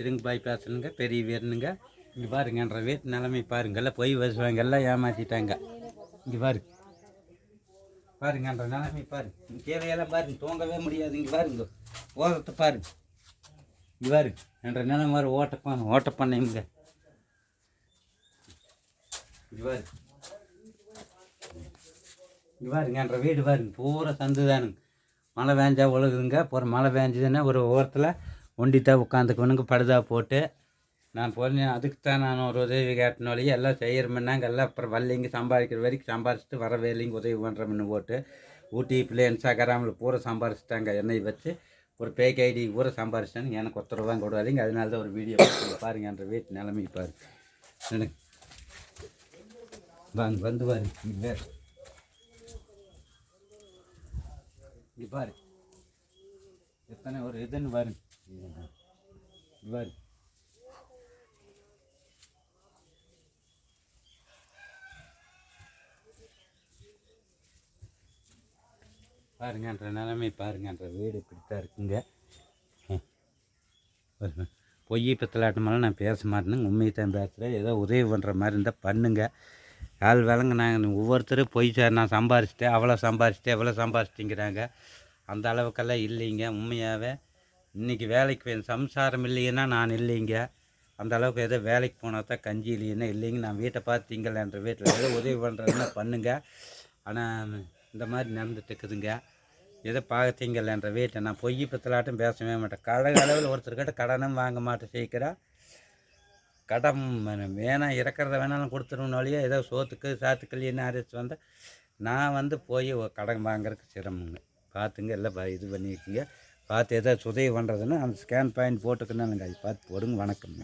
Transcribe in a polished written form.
இருங்க பாய் பேசணுங்க பெரிய வீரனுங்க. இங்கே பாருங்கன்ற வீட்டு நிலைமை பாருங்கெல்லாம் பொய் பேசுவாங்க, எல்லாம் ஏமாற்றிட்டாங்க. இங்கே பாருங்கன்ற நிலைமை பாருங்க. கீழேயெல்லாம் பாருங்க, தூங்கவே முடியாது. இங்கே பாருங்க ஓரத்தை பாருங்க. இங்கே பாருங்க என்ற நிலைமை ஓட்ட பண்ணைங்க. இங்கே பாருங்க என்ற வீடு பாருங்க பூரா சந்து தானுங்க. மழை வேஞ்சா ஒழுகுதுங்க. அப்புறம் மழை வேஞ்சதுன்னா ஒரு ஓரத்தில் ஒண்டித்தான் உட்காந்துக்கணுங்க படுதா போட்டு. நான் போனேன், அதுக்குத்தான் நான் ஒரு உதவி கேட்டனோலையே எல்லாம் செய்கிறோம்னாங்க. எல்லாம் அப்புறம் வரலைங்க, சம்பாதிக்கிற வரைக்கும் சம்பாரிச்சிட்டு வரவே இல்லைங்க, உதவி பண்ணுறோம்னு போட்டு ஊட்டி பிள்ளை இன்ஸ்டாகிராமில் பூரா சம்பாரிச்சிட்டாங்க. எண்ணெய் வச்சு ஒரு பேக் ஐடி பூரா சம்பாரிச்சிட்டாங்க. எனக்கு 10 ரூபா கொடுவாதீங்க. அதனால தான் ஒரு வீடியோ பாருங்க என்ற வீட்டு நிலைமை பாருங்க. வாங்க வந்து பாருங்க. இங்கே பாரு எத்தனை ஒரு இதுன்னு பாருங்க. பாரு பாருங்கன்ற நிலைமை பாருங்கன்ற வீடு இப்படித்தான் இருக்குங்க. பொய் பித்தலாட்டமெல்லாம் நான் பேச மாட்டேனுங்க, உண்மையை தான் பேசுகிறேன். ஏதோ உதவி பண்ணுற மாதிரி இருந்தால் பண்ணுங்க. ஆள் வேலைங்க. நாங்கள் ஒவ்வொருத்தரும் பொய் நான் சம்பாரிச்சிட்டேன், அவ்வளோ சம்பாரிச்சிட்டேன், எவ்வளோ சம்பாரிச்சிட்டிங்கிறாங்க. அந்த அளவுக்கெல்லாம் இல்லைங்க. உண்மையாகவே இன்றைக்கி வேலைக்கு சம்சாரம் இல்லைன்னா நான் இல்லைங்க. அந்த அளவுக்கு ஏதோ வேலைக்கு போனால் தான் கஞ்சி இல்லைன்னா இல்லைங்க. நான் வீட்டை பார்த்தீங்களேன்ற வீட்டில் ஏதோ உதவி பண்ணுறதுன்னா பண்ணுங்க. ஆனால் இந்த மாதிரி நடந்துட்டு இருக்குதுங்க. ஏதோ பார்த்தீங்களேன்ற வீட்டை நான் பொய் பித்தலாட்டும் பேசவே மாட்டேன். அளவில் ஒருத்தர்கிட்ட கடனும் வாங்க மாட்டேன். சீக்கிரம் கடன் வேணாம், இறக்கிறத வேணாலும் கொடுத்துருவோனாலேயே ஏதோ சோத்துக்கு சாத்துக்கள் என்ன அரைச்சி வந்தால் நான் போய் கடன் வாங்குறதுக்கு சிரமங்க. பார்த்துங்க எல்லாம் இது பண்ணியிருக்கீங்க. பார்த்து ஏதாவது உதவி பண்ணுறதுன்னா அந்த ஸ்கேன் பாயிண்ட் போட்டுக்கணுங்க. அது பார்த்து போடுங்க. வணக்கம்.